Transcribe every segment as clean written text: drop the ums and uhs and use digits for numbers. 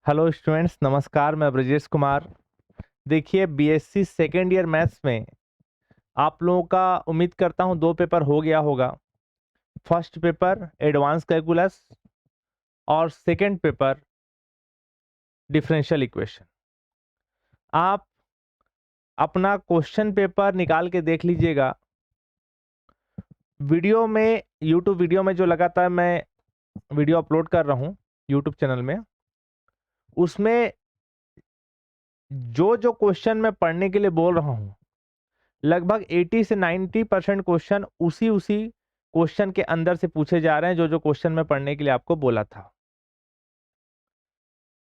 Hello students, नमस्कार। मैं ब्रजेश कुमार। देखिए, बीएससी सेकेंड ईयर मैथ्स में आप लोगों का उम्मीद करता हूं 2 पेपर हो गया होगा। फर्स्ट पेपर एडवांस कैलकुलस और सेकेंड पेपर डिफरेंशियल इक्वेशन। आप अपना क्वेश्चन पेपर निकाल के देख लीजिएगा। वीडियो में, यूट्यूब वीडियो में जो लगातार मैं वीडियो अपलोड कर रहा हूं यूट्यूब चैनल में, उसमें जो जो क्वेश्चन मैं पढ़ने के लिए बोल रहा हूं, लगभग 80 से 90% क्वेश्चन उसी उसी क्वेश्चन के अंदर से पूछे जा रहे हैं जो जो क्वेश्चन मैं पढ़ने के लिए आपको बोला था।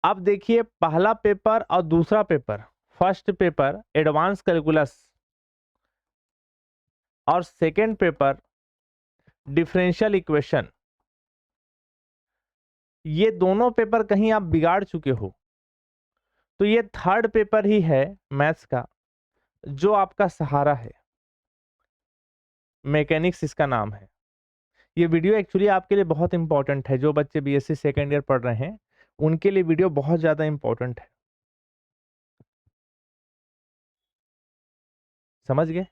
अब देखिए, पहला पेपर और दूसरा paper, first paper advance calculus और सेकेंड पेपर डिफरेंशियल इक्वेशन, ये दोनों पेपर कहीं आप बिगाड़ चुके हो तो ये थर्ड पेपर ही है मैथ्स का जो आपका सहारा है। मैकेनिक्स इसका नाम है। ये वीडियो एक्चुअली आपके लिए बहुत इंपॉर्टेंट है। जो बच्चे बीएससी सेकेंड ईयर पढ़ रहे हैं उनके लिए वीडियो बहुत ज्यादा इंपॉर्टेंट है। समझ गए?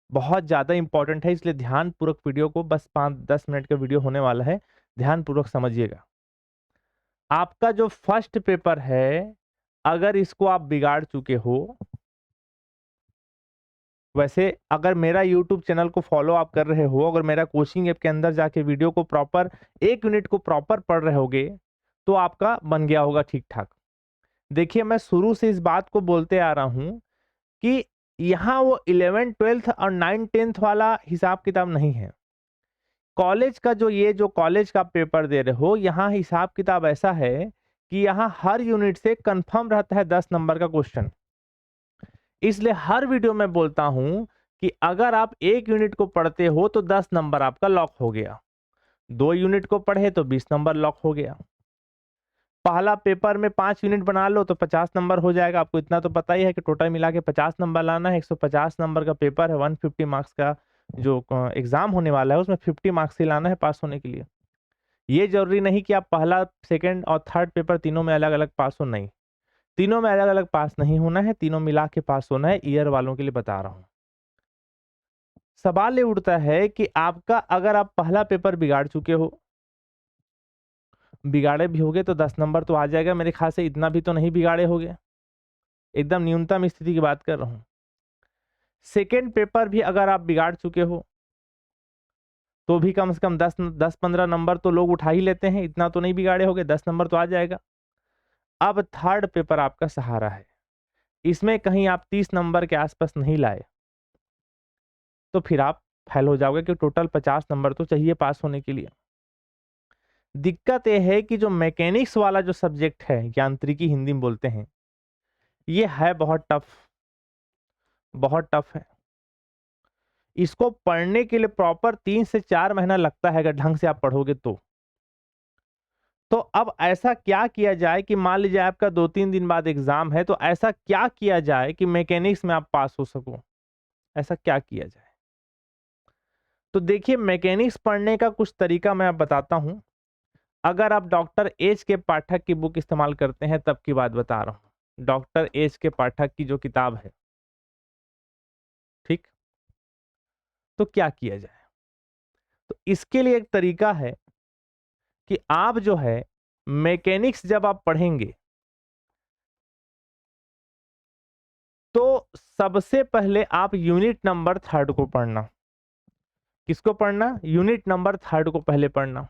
बहुत ज्यादा इंपॉर्टेंट है, इसलिए ध्यान पूर्वक वीडियो को, बस 5-10 मिनट का वीडियो होने वाला है, ध्यान पूर्वक समझिएगा। आपका जो फर्स्ट पेपर है, अगर इसको आप बिगाड़ चुके हो, वैसे अगर मेरा यूट्यूब चैनल को फॉलो आप कर रहे हो, अगर मेरा कोचिंग ऐप के अंदर जाके वीडियो को प्रॉपर 1 यूनिट को प्रॉपर पढ़ रहे होगे तो आपका बन गया होगा ठीक ठाक। देखिए, मैं शुरू से इस बात को बोलते आ रहा हूं कि यहाँ वो 11th 12th और 9th 10th वाला हिसाब किताब नहीं है। कॉलेज का जो कॉलेज का पेपर दे रहे हो, यहाँ हिसाब किताब ऐसा है कि यहाँ हर यूनिट से कंफर्म रहता है 10 नंबर का क्वेश्चन। इसलिए हर वीडियो में बोलता हूं कि अगर आप 1 यूनिट को पढ़ते हो तो 10 नंबर आपका लॉक हो गया, 2 यूनिट को पढ़े तो 20 नंबर लॉक हो गया। पहला पेपर में 5 यूनिट बना लो तो 50 नंबर हो जाएगा। आपको इतना तो पता ही है कि टोटल मिला के 50 नंबर लाना है। 150 नंबर का पेपर है, 150 मार्क्स का जो एग्जाम होने वाला है उसमें 50 मार्क्स ही लाना है पास होने के लिए। ये जरूरी नहीं कि आप पहला, सेकंड और थर्ड पेपर तीनों में अलग अलग पास हो, नहीं, तीनों में अलग अलग पास नहीं होना है, तीनों मिला के पास होना है। ईयर वालों के लिए बता रहा हूं। सवाल ये उठता है कि आपका, अगर आप पहला पेपर बिगाड़ चुके हो, बिगाड़े भी होगे तो 10 नंबर तो आ जाएगा मेरे ख्याल से। इतना भी तो नहीं बिगाड़े होगे, एकदम न्यूनतम स्थिति की बात कर रहा हूं। सेकेंड पेपर भी अगर आप बिगाड़ चुके हो तो भी कम से कम 10-15 नंबर तो लोग उठा ही लेते हैं। इतना तो नहीं बिगाड़े होगे, 10 नंबर तो आ जाएगा। अब थर्ड पेपर आपका सहारा है। इसमें कहीं आप 30 नंबर के आसपास नहीं लाए तो फिर आप फेल हो जाओगे, कि टोटल 50 नंबर तो चाहिए पास होने के लिए। दिक्कत यह है कि जो मैकेनिक्स वाला जो सब्जेक्ट है, यांत्रिकी हिंदी में बोलते हैं, ये है बहुत टफ, बहुत टफ है। इसको पढ़ने के लिए प्रॉपर 3 से 4 महीना लगता है अगर ढंग से आप पढ़ोगे तो अब ऐसा क्या किया जाए कि मान लीजिए आपका 2-3 दिन बाद एग्जाम है, तो ऐसा क्या किया जाए कि मैकेनिक्स में आप पास हो सको? ऐसा क्या किया जाए? तो देखिए, मैकेनिक्स पढ़ने का कुछ तरीका मैं आप बताता हूं। अगर आप डॉक्टर एच के पाठक की बुक इस्तेमाल करते हैं तब की बात बता रहा हूं। डॉक्टर एच के पाठक की जो किताब है, ठीक, तो क्या किया जाए? तो इसके लिए एक तरीका है कि आप जो है मैकेनिक्स जब आप पढ़ेंगे तो सबसे पहले आप यूनिट नंबर थर्ड को पढ़ना। किसको पढ़ना? यूनिट नंबर थर्ड को पहले पढ़ना।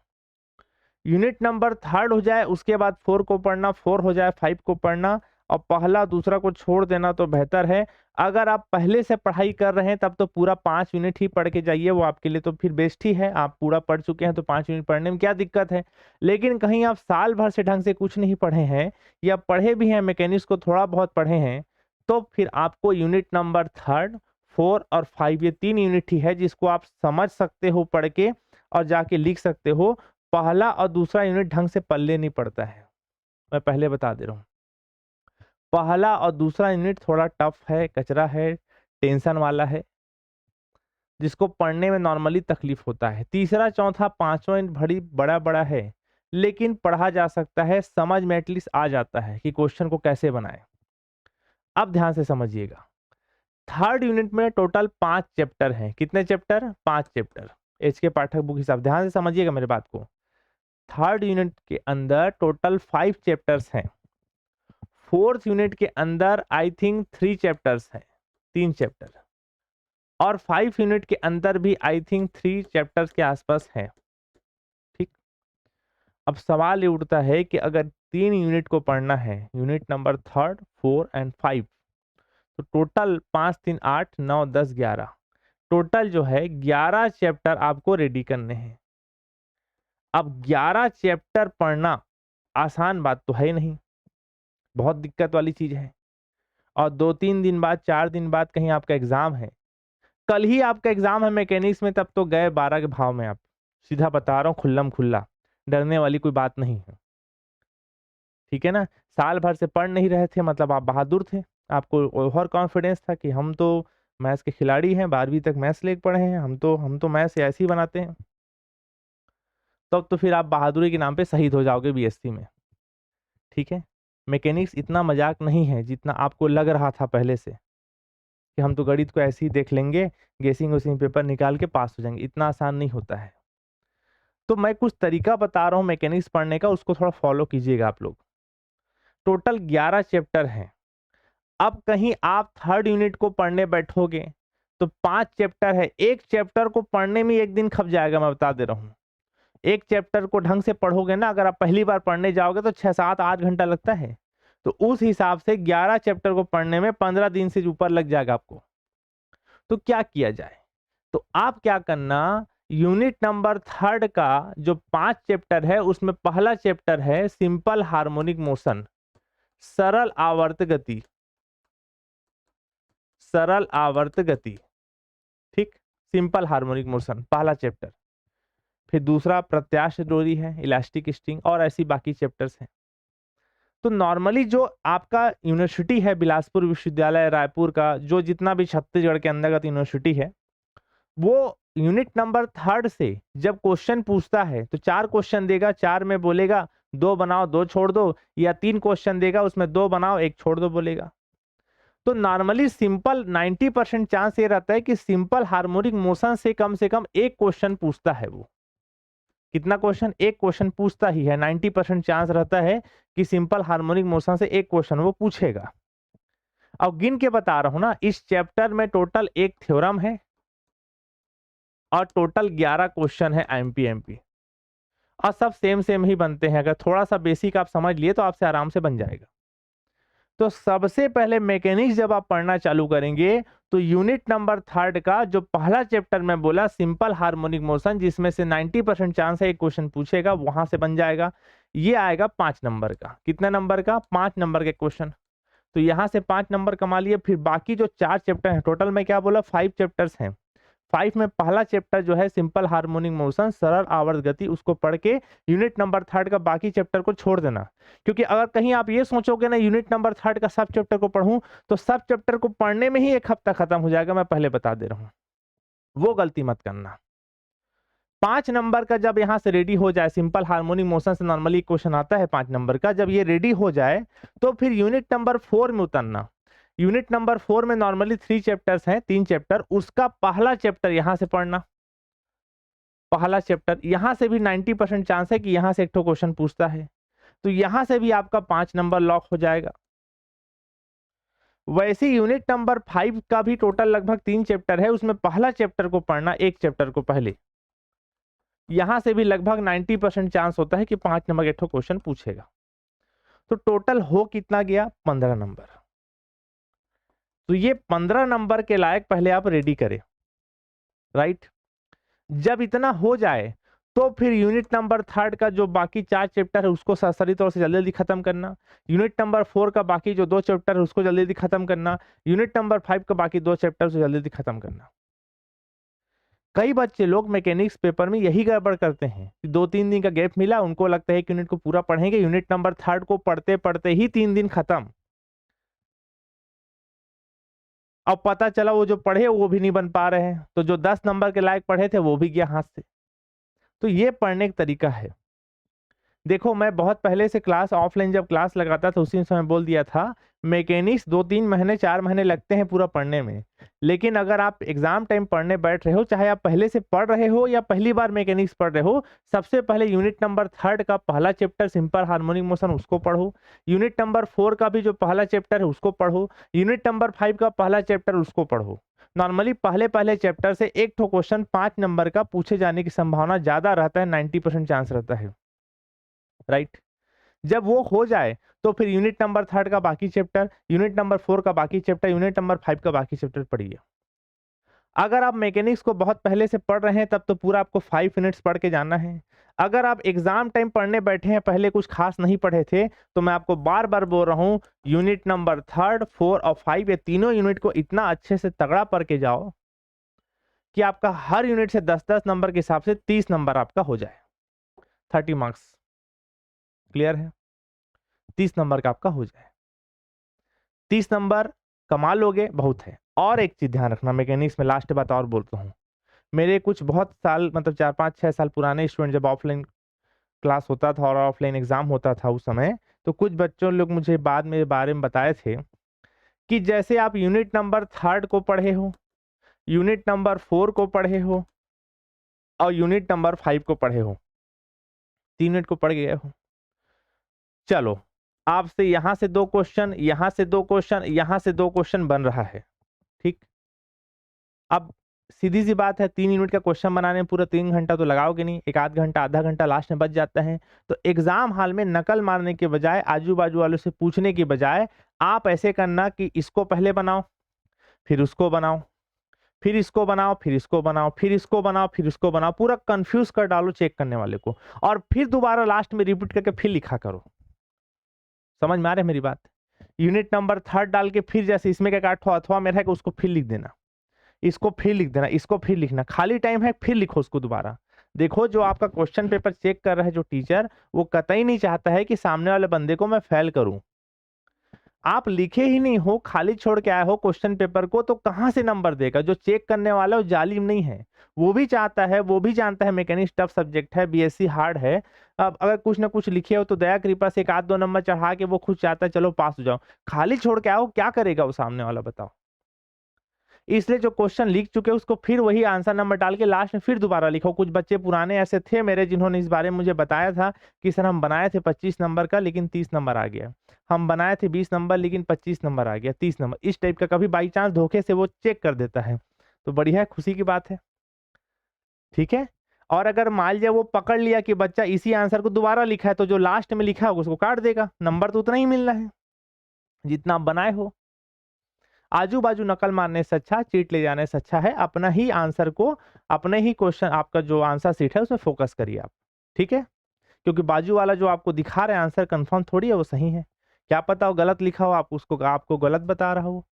यूनिट नंबर थर्ड हो जाए उसके बाद 4 को पढ़ना, 4 हो जाए 5 को पढ़ना, और पहला दूसरा को छोड़ देना तो बेहतर है। अगर आप पहले से पढ़ाई कर रहे हैं तब तो पूरा 5 यूनिट ही पढ़ के जाइए, वो आपके लिए तो फिर बेस्ट ही है। आप पूरा पढ़ चुके हैं तो 5 यूनिट पढ़ने में क्या दिक्कत है। लेकिन कहीं आप साल भर से ढंग से कुछ नहीं पढ़े हैं, या पढ़े भी हैं मैकेनिक्स को थोड़ा बहुत पढ़े हैं, तो फिर आपको यूनिट नंबर थर्ड, 4 और 5, ये 3 यूनिट ही है जिसको आप समझ सकते हो पढ़ के और जाके लिख सकते हो। पहला और दूसरा यूनिट ढंग से पल्ले नहीं पड़ता है, मैं पहले बता दे रहा हूं। पहला और दूसरा यूनिट थोड़ा टफ है, कचरा है, टेंशन वाला है, जिसको पढ़ने में नॉर्मली तकलीफ होता है। तीसरा, चौथा, पांचवा यूनिट बड़ी बड़ा बड़ा है, लेकिन पढ़ा जा सकता है, समझ में एटलीस्ट आ जाता है कि क्वेश्चन को कैसे बनाएं। अब ध्यान से समझिएगा, थर्ड यूनिट में टोटल 5 चैप्टर हैं। कितने चैप्टर? 5 चैप्टर। एच के पाठक बुक हिसाब, ध्यान से समझिएगा मेरे बात को। थर्ड यूनिट के अंदर टोटल 5 चैप्टर्स हैं। फोर्थ यूनिट के अंदर आई थिंक 3 चैप्टर्स हैं, 3 चैप्टर। और 5 यूनिट के अंदर भी आई थिंक 3 चैप्टर्स के आसपास हैं। ठीक, अब सवाल ये उठता है कि अगर 3 यूनिट को पढ़ना है, यूनिट नंबर 3, 4 एंड 5, तो टोटल 5 3 8 9 10 11, टोटल जो है 11 चैप्टर आपको रेडी करने हैं। अब 11 चैप्टर पढ़ना आसान बात तो है नहीं, बहुत दिक्कत वाली चीज है। और 2-3 दिन बाद, 4 दिन बाद कहीं आपका एग्जाम है, कल ही आपका एग्जाम है मैकेनिक्स में, तब तो गए 12 के भाव में आप। सीधा बता रहा हूँ, खुल्लम खुल्ला, डरने वाली कोई बात नहीं है। ठीक है ना, साल भर से पढ़ नहीं रहे थे मतलब आप बहादुर थे, आपको ओवर कॉन्फिडेंस था कि हम तो मैथ्स के खिलाड़ी हैं, 12वीं तक मैथ्स लेके पढ़े हैं, हम तो मैथ्स ऐसे ही बनाते हैं। तब तो फिर आप बहादुरी के नाम पे शहीद हो जाओगे बीएससी में। ठीक है, मैकेनिक्स इतना मजाक नहीं है जितना आपको लग रहा था पहले से कि हम तो गणित को ऐसे ही देख लेंगे, गेसिंग वेसिंग पेपर निकाल के पास हो जाएंगे। इतना आसान नहीं होता है। तो मैं कुछ तरीका बता रहा हूँ मैकेनिक्स पढ़ने का, उसको थोड़ा फॉलो कीजिएगा आप लोग। टोटल 11 चैप्टर हैं। अब कहीं आप थर्ड यूनिट को पढ़ने बैठोगे तो 5 चैप्टर है, एक चैप्टर को पढ़ने में एक दिन खप जाएगा, मैं बता दे रहा हूँ। एक चैप्टर को ढंग से पढ़ोगे ना, अगर आप पहली बार पढ़ने जाओगे तो 6 7 8 घंटा लगता है, तो उस हिसाब से 11 चैप्टर को पढ़ने में 15 दिन से ऊपर लग जाएगा आपको। तो क्या किया जाए? तो आप क्या करना, यूनिट नंबर 3 का जो 5 चैप्टर है उसमें पहला चैप्टर है सिंपल हार्मोनिक मोशन, सरल आवर्त गति, सरल आवर्त गति। ठीक, सिंपल हार्मोनिक मोशन पहला चैप्टर। फिर दूसरा प्रत्यास्थ डोरी है, इलास्टिक स्ट्रिंग, और ऐसी बाकी चैप्टर्स हैं। तो नॉर्मली जो आपका यूनिवर्सिटी है, बिलासपुर विश्वविद्यालय रायपुर का, जो जितना भी छत्तीसगढ़ के अंतर्गत यूनिवर्सिटी है, वो यूनिट नंबर 3 से जब क्वेश्चन पूछता है तो 4 क्वेश्चन देगा, 4 में बोलेगा 2 बनाओ 2 छोड़ दो, या 3 क्वेश्चन देगा उसमें 2 बनाओ 1 छोड़ दो बोलेगा। तो नॉर्मली सिंपल 90% चांस ये रहता है कि सिंपल हार्मोनिक मोशन से कम 1 क्वेश्चन पूछता है वो। कितना क्वेश्चन? 1 क्वेश्चन पूछता ही है। 90% चांस रहता है कि सिंपल हार्मोनिक मोशन से 1 क्वेश्चन वो पूछेगा। अब गिन के बता रहा हूं ना, इस चैप्टर में टोटल 1 थ्योरम है और टोटल 11 क्वेश्चन है एमपी एमपी, और सब सेम सेम ही बनते हैं। अगर थोड़ा सा बेसिक आप समझ लिए तो आपसे आराम से बन जाएगा। तो सबसे पहले मैकेनिक्स जब आप पढ़ना चालू करेंगे तो यूनिट नंबर 3 का जो पहला चैप्टर में बोला सिंपल हार्मोनिक मोशन, जिसमें से 90% चांस है एक क्वेश्चन पूछेगा, वहां से बन जाएगा। ये आएगा 5 नंबर का। कितने नंबर का? 5 नंबर के क्वेश्चन। तो यहां से 5 नंबर कमा लिए। फिर बाकी जो 4 चैप्टर हैं, टोटल में क्या बोला, 5 चैप्टर्स हैं। 5 में पहला चैप्टर जो है सिंपल हार्मोनिक मोशन, सरल आवर्त गति, उसको पढ़ के यूनिट नंबर 3 का बाकी चैप्टर को छोड़ देना। क्योंकि अगर कहीं आप ये सोचोगे ना यूनिट नंबर 3 का सब चैप्टर को पढ़ूं, तो सब चैप्टर को पढ़ने में ही 1 हफ्ता खत्म हो जाएगा, मैं पहले बता दे रहा हूं। वो गलती मत करना। 5 नंबर का जब यहां से रेडी हो जाए, सिंपल हार्मोनिक मोशन से नॉर्मली क्वेश्चन आता है 5 नंबर का, जब ये रेडी हो जाए तो फिर यूनिट नंबर 4 में उतरना। यूनिट नंबर 4 में नॉर्मली 3 चैप्टर्स हैं, 3 चैप्टर, उसका पहला चैप्टर यहां से पढ़ना। पहला चैप्टर यहां से भी 90% चांस है कि यहां से एक तो क्वेश्चन पूछता है, तो यहां से भी आपका 5 नंबर लॉक हो जाएगा। वैसे यूनिट नंबर 5 का भी टोटल लगभग 3 चैप्टर है, उसमें पहला चैप्टर को पढ़ना, एक चैप्टर को पहले। यहां से भी लगभग 90% चांस होता है कि 5 नंबर एक तो क्वेश्चन पूछेगा। तो टोटल हो कितना गया? 15 नंबर। तो ये 15 नंबर के लायक पहले आप रेडी करें, राइट। जब इतना हो जाए तो फिर यूनिट नंबर 3 का जो बाकी 4 चैप्टर है उसको सरसरी तौर से जल्दी जल्दी खत्म करना। यूनिट नंबर 4 का बाकी जो 2 चैप्टर है उसको जल्दी जल्दी खत्म करना। यूनिट नंबर 5 का बाकी 2 चैप्टर से जल्दी जल्दी खत्म करना। कई बच्चे लोग मैकेनिक्स पेपर में यही गड़बड़ करते हैं कि 2-3 दिन का गैप मिला, उनको लगता है कि यूनिट को पूरा पढ़ेंगे, यूनिट नंबर 3 को पढ़ते पढ़ते ही 3 दिन खत्म। अब पता चला वो जो पढ़े वो भी नहीं बन पा रहे हैं, तो जो 10 नंबर के लायक पढ़े थे वो भी गया हाथ से। तो ये पढ़ने का तरीका है। देखो मैं बहुत पहले से क्लास ऑफलाइन जब क्लास लगाता था उसी समय बोल दिया था, मैकेनिक्स 2-3 महीने 4 महीने लगते हैं पूरा पढ़ने में। लेकिन अगर आप एग्जाम टाइम पढ़ने बैठ रहे हो, चाहे आप पहले से पढ़ रहे हो या पहली बार मैकेनिक्स पढ़ रहे हो, सबसे पहले यूनिट नंबर 3 का पहला चैप्टर सिंपल हार्मोनिक मोशन उसको पढ़ो। यूनिट नंबर 4 का भी जो पहला चैप्टर है उसको पढ़ो। यूनिट नंबर 5 का पहला चैप्टर उसको पढ़ो। नॉर्मली पहले पहले चैप्टर से एक ठो क्वेश्चन 5 नंबर का पूछे जाने की संभावना ज्यादा रहता है, 90% चांस रहता है, राइट। जब वो हो जाए तो फिर यूनिट नंबर 3 का बाकी चैप्टर, यूनिट नंबर 4 का बाकी चैप्टर, यूनिट नंबर 5 का बाकी चैप्टर पढ़िए। अगर आप मैकेनिक्स को बहुत पहले से पढ़ रहे हैं तब तो पूरा आपको 5 मिनट्स पढ़ के जाना है। अगर आप एग्जाम टाइम पढ़ने बैठे हैं, पहले कुछ खास नहीं पढ़े थे, तो मैं आपको बार बार बोल रहा हूं, यूनिट नंबर 3, 4 और 5 ये तीनों यूनिट को इतना अच्छे से तगड़ा पढ़ के जाओ कि आपका हर यूनिट से 10-10 नंबर के हिसाब से 30 नंबर आपका हो जाए, 30 मार्क्स। क्लियर है? 30 नंबर का आपका हो जाए, 30 नंबर कमा लोगे, बहुत है। और एक चीज ध्यान रखना मैकेनिक्स में, लास्ट बात और बोलता हूँ, मेरे कुछ बहुत साल मतलब 4-5-6 साल पुराने स्टूडेंट जब ऑफलाइन क्लास होता था और ऑफलाइन एग्जाम होता था उस समय, तो कुछ बच्चों लोग मुझे बाद में बारे में बताए थे कि जैसे आप यूनिट नंबर 3 को पढ़े हो, यूनिट नंबर 4 को पढ़े हो और यूनिट नंबर 5 को पढ़े हो, 3 यूनिट को पढ़ गए हो, चलो आपसे यहां से 2 क्वेश्चन, यहां से 2 क्वेश्चन, यहां से 2 क्वेश्चन बन रहा है, ठीक। अब सीधी सी बात है, 3 यूनिट का क्वेश्चन बनाने में पूरा 3 घंटा तो लगाओगे नहीं, एक आध घंटा आधा घंटा लास्ट में बच जाता है। तो एग्जाम हॉल में नकल मारने के बजाय, आजू बाजू वालों से पूछने की बजाय, आप ऐसे करना कि इसको पहले बनाओ, फिर उसको बनाओ, फिर इसको बनाओ, फिर इसको बनाओ, फिर इसको बनाओ, फिर इसको बनाओ, पूरा कंफ्यूज कर डालो चेक करने वाले को, और फिर दोबारा लास्ट में रिपीट करके फिर लिखा करो। समझ में आ रहा है मेरी बात? यूनिट नंबर 3 डाल के फिर जैसे इसमें क्या काटो अथवा में है कि उसको फिर लिख देना, इसको फिर लिख देना, इसको फिर लिखना, खाली टाइम है फिर लिखो उसको दोबारा। देखो जो आपका क्वेश्चन पेपर चेक कर रहा है जो टीचर, वो कतई नहीं चाहता है कि सामने वाले बंदे को मैं फेल करूं। आप लिखे ही नहीं हो, खाली छोड़ के आए हो क्वेश्चन पेपर को, तो कहां से नंबर देगा? जो चेक करने वाला वो जालिम नहीं है, वो भी चाहता है, वो भी जानता है मैकेनिक्स टफ सब्जेक्ट है, बीएससी हार्ड है। अब अगर कुछ ना कुछ लिखे हो तो दया कृपा से 1-2 नंबर चढ़ा के वो खुद चाहता है चलो पास हो जाओ। खाली छोड़ के आओ, क्या करेगा वो सामने वाला बताओ? इसलिए जो क्वेश्चन लिख चुके उसको फिर वही आंसर नंबर डाल के लास्ट में फिर दोबारा लिखो। कुछ बच्चे पुराने ऐसे थे मेरे जिन्होंने इस बारे में मुझे बताया था कि सर हम बनाए थे 25 नंबर का लेकिन 30 नंबर आ गया, हम बनाए थे 20 नंबर लेकिन 25 नंबर आ गया, 30 नंबर, इस टाइप का कभी बाई चांस धोखे से वो चेक कर देता है। तो बढ़िया है, खुशी की बात है, ठीक है। और अगर मान लिया वो पकड़ लिया कि बच्चा इसी आंसर को दोबारा लिखा है, तो जो लास्ट में लिखा है उसको काट देगा, नंबर तो उतना ही मिलना है जितना आप बनाए हो। आजू बाजू नकल मारने से अच्छा, चीट ले जाने से अच्छा है अपना ही आंसर को, अपने ही क्वेश्चन, आपका जो आंसर सीट है उसमें फोकस करिए आप, ठीक है। क्योंकि बाजू वाला जो आपको दिखा रहा है आंसर कंफर्म थोड़ी है वो सही है, क्या पता वो गलत लिखा हो, आप उसको आपको गलत बता रहा हो,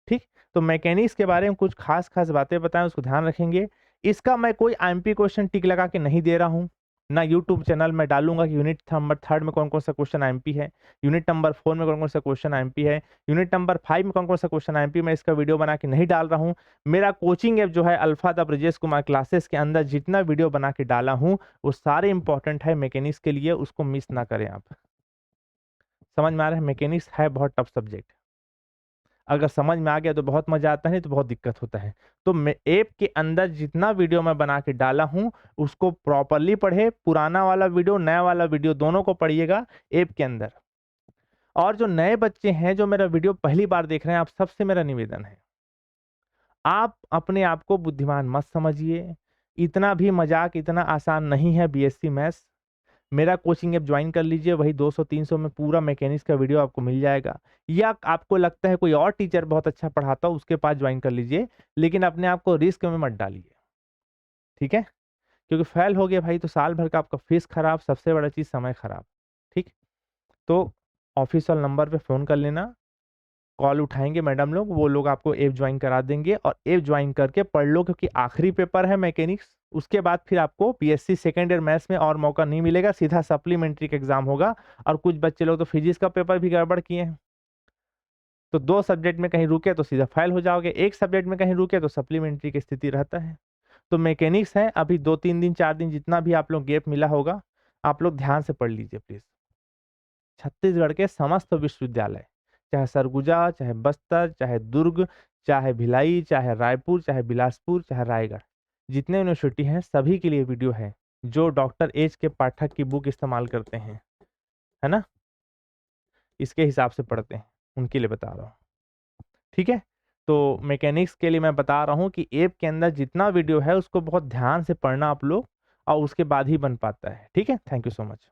ठीक। तो मैकेनिक्स के बारे में कुछ खास खास बातें बताएं, उसको ध्यान रखेंगे। इसका मैं कोई आईएमपी क्वेश्चन टिक लगा के नहीं दे रहा हूं, ना यूट्यूब चैनल में डालूंगा कि यूनिट नंबर 3 में कौन कौन सा क्वेश्चन आईएमपी है, यूनिट नंबर 4 में कौन कौन सा क्वेश्चन आईएमपी है, यूनिट नंबर 5 में कौन कौन सा क्वेश्चन आईएमपी, मैं इसका वीडियो बना के नहीं डाल रहा हूं। मेरा कोचिंग ऐप जो है alpha the Brajesh Kumar classes के अंदर जितना वीडियो बना के डाला हूं वो सारे इंपॉर्टेंट है मैकेनिक्स के लिए, उसको मिस ना करें आप। समझ में आ रहा है? मैकेनिक्स है बहुत टफ सब्जेक्ट, अगर समझ में आ गया तो बहुत मजा आता है, नहीं तो बहुत दिक्कत होता है। तो मैं ऐप के अंदर जितना वीडियो मैं बना के डाला हूं उसको प्रॉपरली पढ़े, पुराना वाला वीडियो नया वाला वीडियो दोनों को पढ़िएगा ऐप के अंदर। और जो नए बच्चे हैं जो मेरा वीडियो पहली बार देख रहे हैं, आप सबसे मेरा निवेदन है, आप अपने आप को बुद्धिमान मत समझिए, इतना भी मजाक इतना आसान नहीं है बीएससी मैथ्स। मेरा कोचिंग ऐप ज्वाइन कर लीजिए, वही 200-300 में पूरा मैकेनिक्स का वीडियो आपको मिल जाएगा। या आपको लगता है कोई और टीचर बहुत अच्छा पढ़ाता हो उसके पास ज्वाइन कर लीजिए, लेकिन अपने आप को रिस्क में मत डालिए, ठीक है। क्योंकि फेल हो गया भाई तो साल भर का आपका फीस खराब, सबसे बड़ा चीज समय खराब, ठीक। तो ऑफिशियल नंबर पे फोन कर लेना, कॉल उठाएंगे मैडम लोग, वो लोग आपको ऐप ज्वाइन करा देंगे, और ऐप ज्वाइन करके पढ़ लो, क्योंकि आखिरी पेपर है मैकेनिक्स, उसके बाद फिर आपको बीएससी सेकेंड ईयर मैथ्स में और मौका नहीं मिलेगा, सीधा सप्लीमेंट्री का एग्जाम होगा। और कुछ बच्चे लोग तो फिजिक्स का पेपर भी गड़बड़ किए हैं, तो 2 सब्जेक्ट में कहीं रुके तो सीधा फेल हो जाओगे, एक सब्जेक्ट में कहीं रुके तो सप्लीमेंट्री की स्थिति रहता है। तो मैकेनिक्स है, अभी 2-3 दिन 4 दिन जितना भी आप लोग गैप मिला होगा, आप लोग ध्यान से पढ़ लीजिए प्लीज। छत्तीसगढ़ के समस्त विश्वविद्यालय, चाहे सरगुजा, चाहे बस्तर, चाहे दुर्ग, चाहे भिलाई, चाहे रायपुर, चाहे बिलासपुर, चाहे रायगढ़, जितने यूनिवर्सिटी हैं सभी के लिए वीडियो है, जो डॉक्टर एच के पाठक की बुक इस्तेमाल करते हैं, है ना, इसके हिसाब से पढ़ते हैं, उनके लिए बता रहा हूँ। ठीक है, तो मैकेनिक्स के लिए मैं बता रहा हूँ कि ऐप के अंदर जितना वीडियो है उसको बहुत ध्यान से पढ़ना आप लोग, और उसके बाद ही बन पाता है। ठीक है, थैंक यू सो मच।